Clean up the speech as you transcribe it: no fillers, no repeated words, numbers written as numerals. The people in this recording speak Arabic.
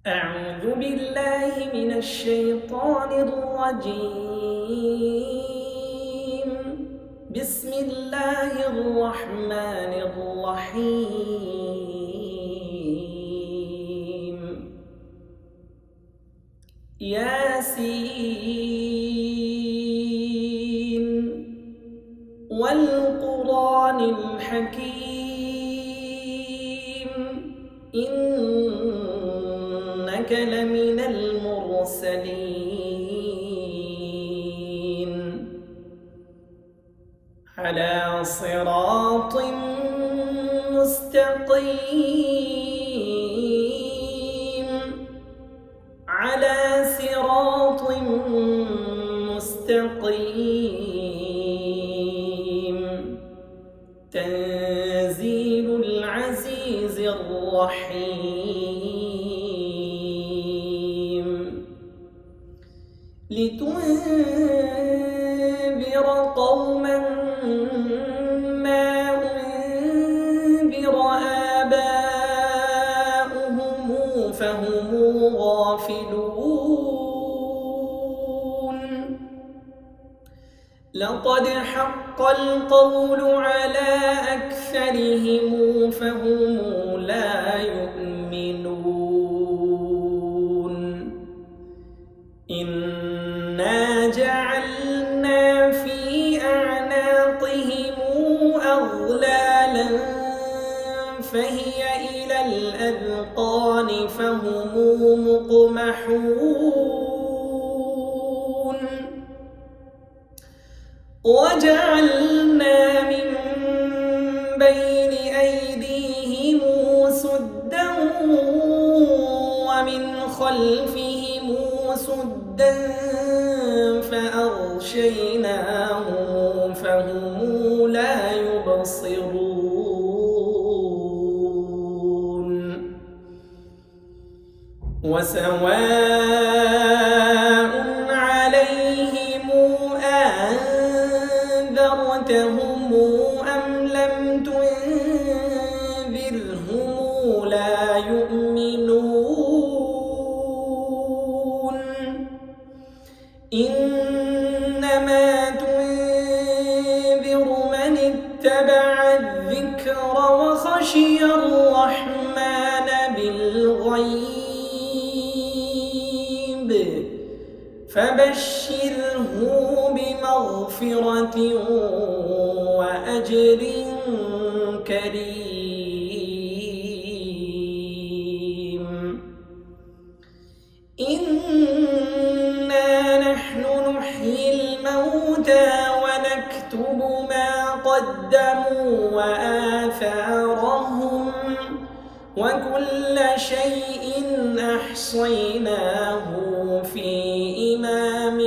أعوذ بالله من الشيطان الرجيم. بسم الله الرحمن الرحيم. ياسين والقرآن الحكيم إنك لمن المرسلين على صراط مستقيم على صراط مستقيم تنزيل العزيز الرحيم لتنذر قوما ما أنذر آباؤهم فهم غافلون لقد حق القول على أكثرهم فهم لا يؤمنون إنا جعلنا في أعناقهم أغلالا فهي إلى الأذقان فهم مقمحون وجعلنا من بين أيديهم سدا ومن خلفهم سدا فأغشيناهم فهم لا يبصرون وسواء عليهم أنذرتهم أم لم تنذرهم لا يؤمنون إنما تنذر من اتبع الذكر وخشي الرحمن بالغيب فبشره بمغفرة وأجر كريم إنا نحن نحيي الموتى ونكتب ما قدموا وآثارهم وكل شيء أحصيناه في إمام